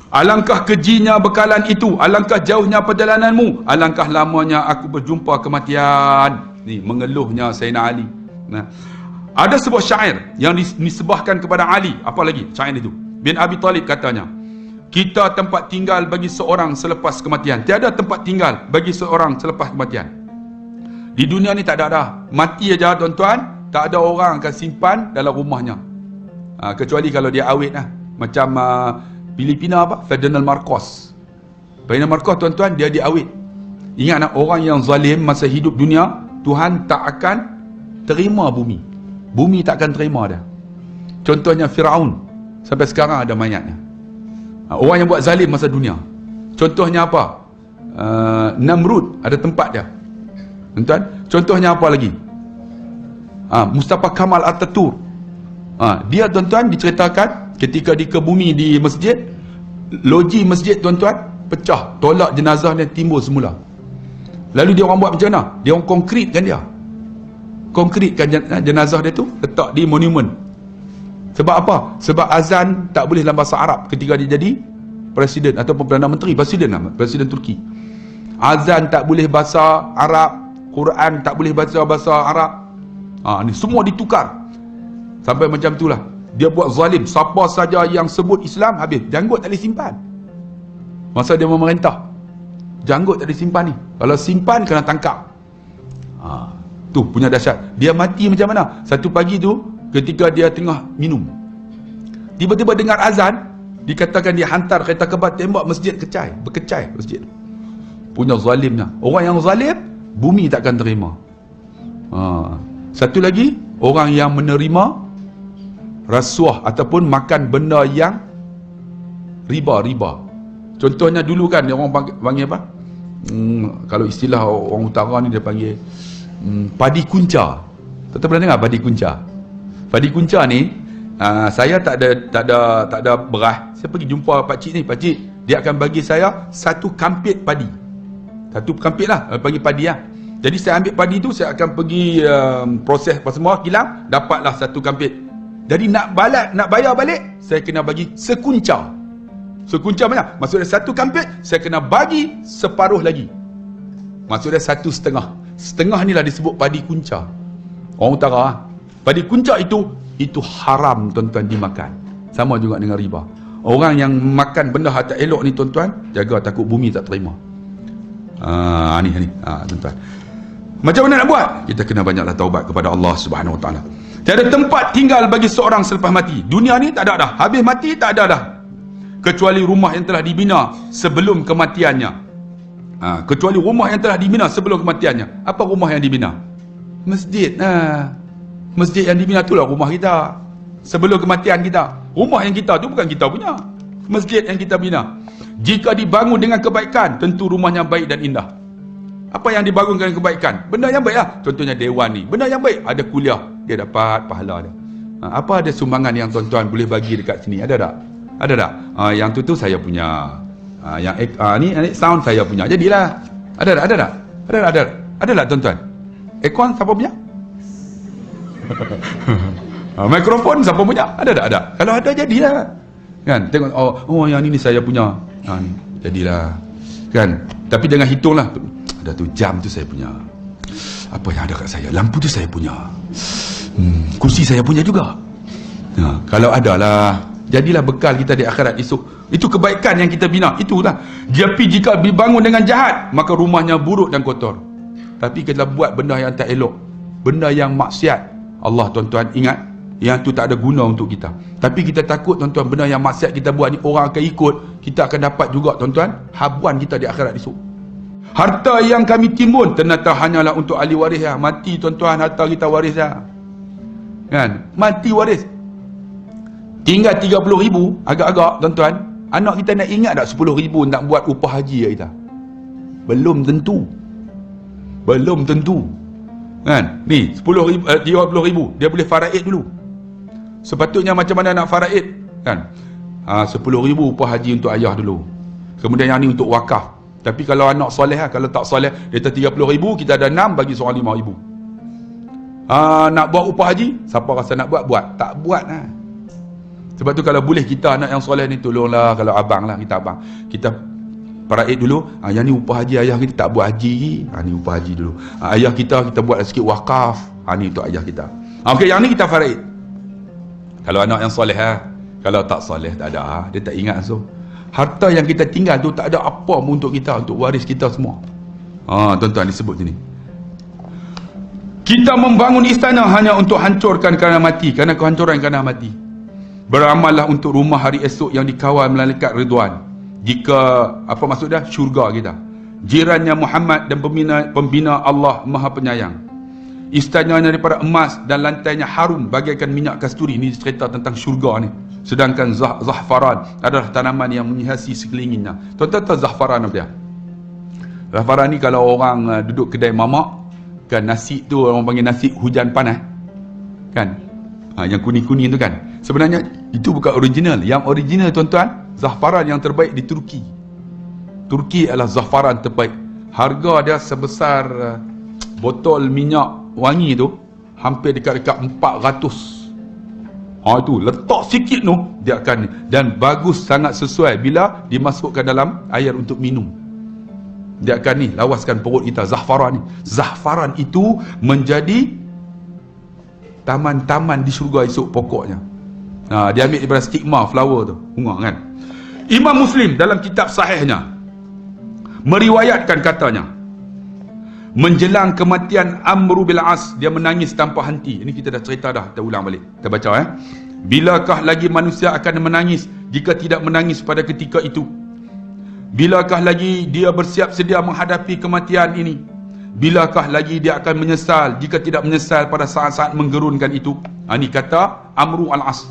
Alangkah kejinya bekalan itu, alangkah jauhnya perjalananmu, alangkah lamanya aku berjumpa kematian. Ni mengeluhnya Sayyidina Ali. Nah, ada sebuah syair yang disebahkan kepada Ali. Apa lagi syair itu? Bin Abi Talib katanya, kita tempat tinggal bagi seorang selepas kematian. Tiada tempat tinggal bagi seorang selepas kematian. Di dunia ni tak ada dah. Mati aja tuan-tuan, tak ada orang akan simpan dalam rumahnya. Kecuali kalau dia awet lah. Macam Filipina apa? Ferdinand Marcos. Ferdinand Marcos tuan-tuan, dia diawet. Ingat nak, orang yang zalim masa hidup dunia, Tuhan tak akan terima bumi. Bumi tak akan terima dia. Contohnya Firaun. Sampai sekarang ada mayatnya. Orang yang buat zalim masa dunia. Contohnya apa? Namrud, ada tempat dia. Tuan-tuan, contohnya apa lagi? Mustafa Kamal Ataturk. Dia tuan-tuan diceritakan ketika dikebumi di masjid, loji masjid tuan-tuan pecah, tolak jenazah dia timbul semula. Lalu dia orang buat macam mana? Dia orang konkritkan dia. Konkritkan jenazah dia tu, letak di monumen. Sebab apa? Sebab azan tak boleh dalam bahasa Arab ketika dia jadi presiden ataupun Perdana Menteri, presiden Turki. Azan tak boleh bahasa Arab, Quran tak boleh bahasa Arab. Ni semua ditukar. Sampai macam itulah. Dia buat zalim. Siapa saja yang sebut Islam, habis. Janggut tak boleh simpan. Masa dia memerintah, janggut tak boleh simpan ni. Kalau simpan, kena tangkap. Tu punya dahsyat. Dia mati macam mana? Satu pagi tu, ketika dia tengah minum, tiba-tiba dengar azan, dikatakan dia hantar kereta kebal tembak masjid, berkecai masjid. Punya zalimnya. Orang yang zalim, bumi takkan terima. Satu lagi, orang yang menerima rasuah ataupun makan benda yang riba. Contohnya dulu kan orang panggil apa? Kalau istilah orang utara ni dia panggil padi kunca. Tuan pernah dengar padi kunca? Padi kunca ni, saya tak ada beras. Saya pergi jumpa pak cik ni, dia akan bagi saya satu kampit padi. Satu kampit lah, bagi padi lah. Jadi saya ambil padi tu, saya akan pergi proses apa semua, kilang, dapatlah satu kampit. Jadi nak bayar balik, saya kena bagi sekunca. Sekunca mana? Maksudnya satu kampit, saya kena bagi separuh lagi. Maksudnya 1/2. Setengah ni lah disebut padi kunca. Orang utara. Padi kunca itu haram tuan-tuan dimakan. Sama juga dengan riba. Orang yang makan benda tak elok ni tuan-tuan, jaga takut bumi tak terima. Ni tuan-tuan. Macam mana nak buat? Kita kena banyaklah taubat kepada Allah Subhanahu Wa Taala. Tiada tempat tinggal bagi seorang selepas mati. Dunia ni tak ada dah. Habis mati tak ada dah. Kecuali rumah yang telah dibina sebelum kematiannya. Kecuali rumah yang telah dibina sebelum kematiannya. Apa rumah yang dibina? Masjid. Masjid yang dibina itulah rumah kita. Sebelum kematian kita. Rumah yang kita tu bukan kita punya. Masjid yang kita bina. Jika dibangun dengan kebaikan, tentu rumahnya baik dan indah. Apa yang dibangunkan kebaikan? Benda yang baik lah. Contohnya dewan ni. Benda yang baik. Ada kuliah. Dia dapat pahala dia. Apa ada sumbangan yang tuan-tuan boleh bagi dekat sini? Ada tak? Ada tak? Yang tu saya punya. Yang ni sound saya punya. Jadilah. Ada tak? Ada tak? Ada tak tuan-tuan? Aircon siapa punya? Mikrofon siapa punya? Ada tak? Ada. Kalau ada jadilah. Kan? Tengok, oh yang ni saya punya. Ni. Jadilah. Kan? Tapi jangan hitunglah. Ada tu jam tu saya punya. Apa yang ada kat saya? Lampu tu saya punya. Kursi saya punya juga. Kalau adalah, jadilah bekal kita di akhirat esok. Itu kebaikan yang kita bina. Itulah. Tapi jika dibangun dengan jahat, maka rumahnya buruk dan kotor. Tapi kita buat benda yang tak elok, benda yang maksiat, Allah tuan-tuan ingat, yang tu tak ada guna untuk kita. Tapi kita takut tuan-tuan, benda yang maksiat kita buat ni orang akan ikut, kita akan dapat juga tuan-tuan habuan kita di akhirat esok. Harta yang kami timbun ternyata hanyalah untuk ahli waris lah. Mati tuan-tuan, harta kita waris lah. Kan? Mati waris. Tinggal 30,000 agak-agak tuan-tuan. Anak kita nak ingat tak 10,000 nak buat upah haji kita? Belum tentu. Belum tentu. Kan? Ni 30,000 dia boleh faraid dulu. Sepatutnya macam mana nak faraid? Kan? 10,000 upah haji untuk ayah dulu. Kemudian yang ni untuk wakaf. Tapi kalau anak soleh lah, kalau tak soleh, dia 30,000, kita ada 6, bagi seorang 5,000. Nak buat upah haji, siapa rasa nak buat? Tak buat lah. Sebab tu kalau boleh kita anak yang soleh ni tolonglah, kalau abang lah, kita abang, kita paraid dulu. Yang ni upah haji ayah kita, tak buat haji. Ni upah haji dulu. Ayah kita buat sikit wakaf. Ni untuk ayah kita. Okey, yang ni kita faraid. Kalau anak yang soleh Kalau tak soleh tak ada, dia tak ingat. So harta yang kita tinggal tu tak ada apa pun untuk kita, untuk waris kita semua. Tuan-tuan disebut sini. Kita membangun istana hanya untuk hancurkan kerana mati, kerana kehancuran kerana mati. Beramallah untuk rumah hari esok yang dikawal malaikat Ridwan. Jika apa maksud dia? Syurga kita. Jirannya Muhammad dan pembina Allah Maha Penyayang. Istananya daripada emas dan lantainya harum bagaikan minyak kasturi. Ini cerita tentang syurga ni. Sedangkan zahfaran adalah tanaman yang menghiasi sekelilingnya. Tuan-tuan tahu zahfaran apa dia? Zahfaran ni kalau orang duduk kedai mamak, kan nasi tu orang panggil nasi hujan panas. Kan? Yang kuning-kuning tu kan. Sebenarnya itu bukan original. Yang original tuan-tuan, zahfaran yang terbaik di Turki. Turki adalah zahfaran terbaik. Harga dia sebesar botol minyak wangi tu hampir dekat-dekat 400. Itu letak sikit tu dia akan, dan bagus, sangat sesuai bila dimasukkan dalam air untuk minum. Dia akan ni lawaskan perut kita, zahfaran ni. Zahfaran itu menjadi taman-taman di syurga esok pokoknya. Dia ambil daripada stigma flower tu, bunga kan. Imam Muslim dalam kitab sahihnya meriwayatkan katanya, menjelang kematian Amr bin As, dia menangis tanpa henti. Ini kita dah cerita dah, kita ulang balik. Kita baca Bilakah lagi manusia akan menangis jika tidak menangis pada ketika itu? Bilakah lagi dia bersiap sedia menghadapi kematian ini? Bilakah lagi dia akan menyesal jika tidak menyesal pada saat-saat menggerunkan itu? Ini kata Amr al-As.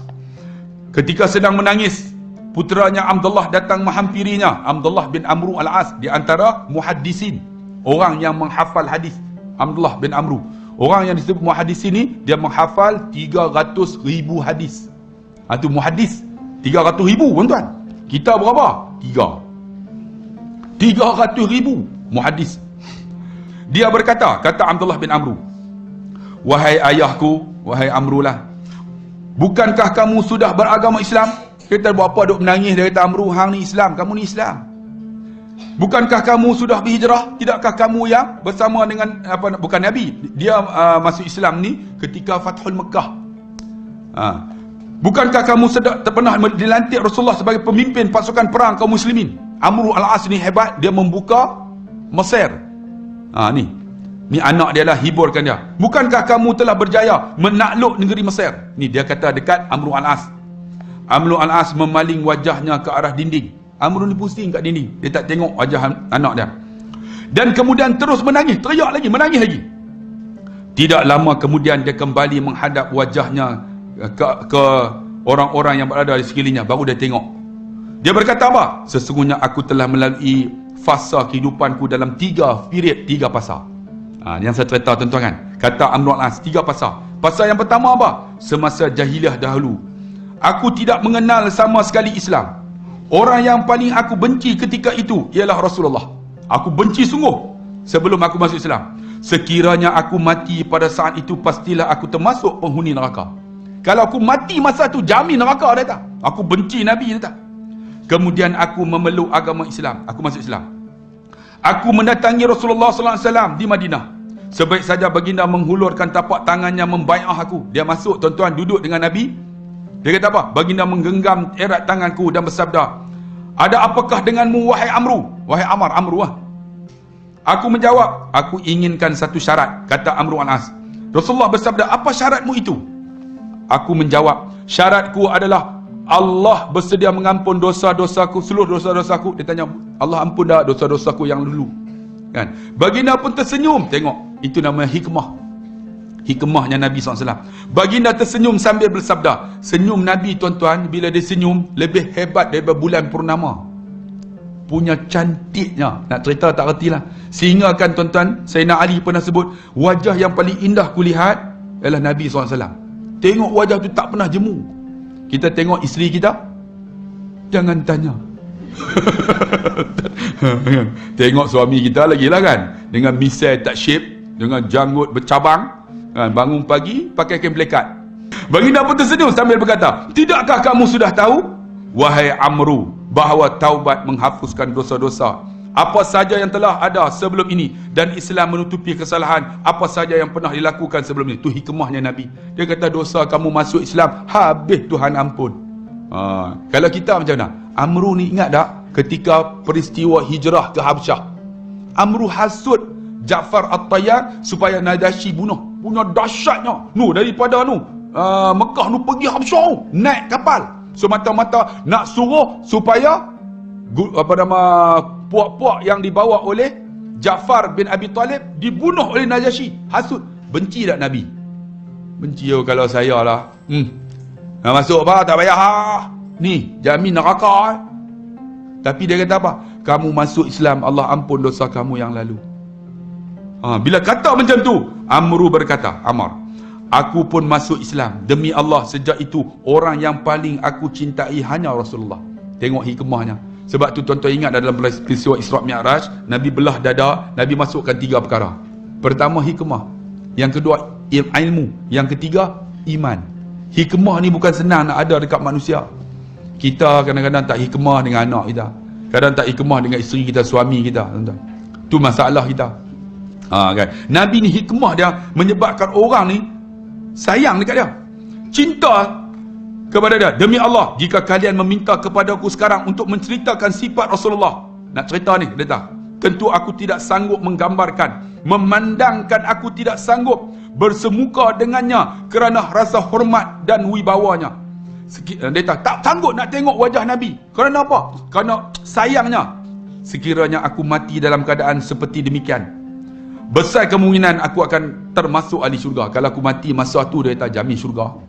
Ketika sedang menangis, puteranya Abdullah datang menghampirinya. Abdullah bin Amr al-As, di antara muhaddisin, orang yang menghafal hadis. Abdullah bin Amr, orang yang disebut muhaddisin ni, dia menghafal 300,000 hadis. Itu muhaddis 300,000 tuan-tuan. Kita berapa? 300,000 muhaddis. Dia berkata, kata Abdullah bin Amr, wahai ayahku, wahai Amrulah, bukankah kamu sudah beragama Islam? Kita buat apa duk menangis? Dia kata, Amru, hang ni Islam, kamu ni Islam. Bukankah kamu sudah berhijrah? Tidakkah kamu yang bersama dengan bukan Nabi? Dia masuk Islam ni ketika Fathul Mekah. Bukankah kamu pernah dilantik Rasulullah sebagai pemimpin pasukan perang kaum muslimin? Amr al-As ni hebat, dia membuka Mesir. Ni anak dia lah, hiburkan dia. Bukankah kamu telah berjaya menakluk negeri Mesir? Ni dia kata dekat Amr al-As. Amr al-As memaling wajahnya ke arah dinding. Amr ni pusing kat dinding, dia tak tengok wajah anak dia. Dan kemudian terus menangis, teriak lagi, menangis lagi. Tidak lama kemudian dia kembali menghadap wajahnya ke orang-orang yang berada di sekelilingnya. Baru dia tengok. Dia berkata apa? Sesungguhnya aku telah melalui fasa kehidupanku dalam 3 period, 3 fasa. Yang saya cerita tuan-tuan kan. Kata Amr al-As, 3 fasa. Fasa yang pertama apa? Semasa jahiliah dahulu, aku tidak mengenal sama sekali Islam. Orang yang paling aku benci ketika itu ialah Rasulullah. Aku benci sungguh sebelum aku masuk Islam. Sekiranya aku mati pada saat itu, pastilah aku termasuk penghuni neraka. Kalau aku mati masa tu, jamin neraka, dia tak. Aku benci Nabi, dia tak. Kemudian aku memeluk agama Islam. Aku masuk Islam. Aku mendatangi Rasulullah SAW di Madinah. Sebaik saja baginda menghulurkan tapak tangannya membai'ah aku. Dia masuk tuan-tuan, duduk dengan Nabi. Dia kata apa? Baginda menggenggam erat tanganku dan bersabda, ada apakah denganmu wahai Amru? Wahai Amru lah. Aku menjawab, aku inginkan satu syarat. Kata Amr al-As. Rasulullah bersabda, apa syaratmu itu? Aku menjawab, syaratku adalah Allah bersedia mengampun dosa-dosaku, seluruh dosa-dosaku. Dia tanya, Allah ampun dah dosa-dosaku yang dulu. Kan? Baginda pun tersenyum. Tengok, itu namanya hikmah. Hikmahnya Nabi SAW. Baginda tersenyum sambil bersabda. Senyum Nabi tuan-tuan, bila dia senyum, lebih hebat daripada bulan purnama. Punya cantiknya. Nak cerita tak reti lah. Sehingga kan tuan-tuan, Sayyidina Ali pernah sebut, wajah yang paling indah kulihat ialah Nabi SAW. Tengok wajah tu tak pernah jemu. Kita tengok isteri kita, jangan tanya. Tengok suami kita lagi lah kan, dengan misai tak shape, dengan janggut bercabang, bangun pagi pakai kain pelekat. Baginda pun tersenyum sambil berkata, tidakkah kamu sudah tahu, wahai Amru, bahawa taubat menghapuskan dosa-dosa apa saja yang telah ada sebelum ini, dan Islam menutupi kesalahan apa saja yang pernah dilakukan sebelum ini. Itu hikmahnya Nabi. Dia kata dosa kamu masuk Islam, habis Tuhan ampun. Kalau kita macam mana? Amru ni ingat tak ketika peristiwa hijrah ke Habsyah, Amru hasut Ja'far At-Tayyar supaya Najasyi bunuh dahsyatnya daripada Mekah pergi Habsyah, naik kapal semata-mata nak suruh supaya puak-puak yang dibawa oleh Ja'far bin Abi Talib dibunuh oleh Najasyi. Hasut. Benci tak Nabi? Benci. Kalau saya lah nak masuk tak payah ni jamin neraka. Tapi dia kata apa? Kamu masuk Islam, Allah ampun dosa kamu yang lalu. Bila kata macam tu, Amru berkata, Amar, aku pun masuk Islam. Demi Allah, sejak itu orang yang paling aku cintai hanya Rasulullah. Tengok hikmahnya. Sebab tu tuan-tuan ingat dalam peristiwa Isra' Mi'raj, Nabi belah dada, Nabi masukkan 3 perkara. Pertama hikmah, yang kedua ilmu, yang ketiga iman. Hikmah ni bukan senang nak ada dekat manusia. Kita kadang-kadang tak hikmah dengan anak kita, kadang tak hikmah dengan isteri kita, suami kita, tuan-tuan. Tu masalah kita. Kan? Nabi ni hikmah dia menyebabkan orang ni sayang dekat dia, cinta kepada dia. Demi Allah, jika kalian meminta kepadaku sekarang untuk menceritakan sifat Rasulullah, nak cerita ni, kata, tentu aku tidak sanggup menggambarkan, memandangkan aku tidak sanggup bersemuka dengannya kerana rasa hormat dan wibawanya. Dia tak sanggup nak tengok wajah Nabi. Kerana apa? Kerana sayangnya. Sekiranya aku mati dalam keadaan seperti demikian, besar kemungkinan aku akan termasuk ahli syurga. Kalau aku mati masa tu, dia tak jamin syurga.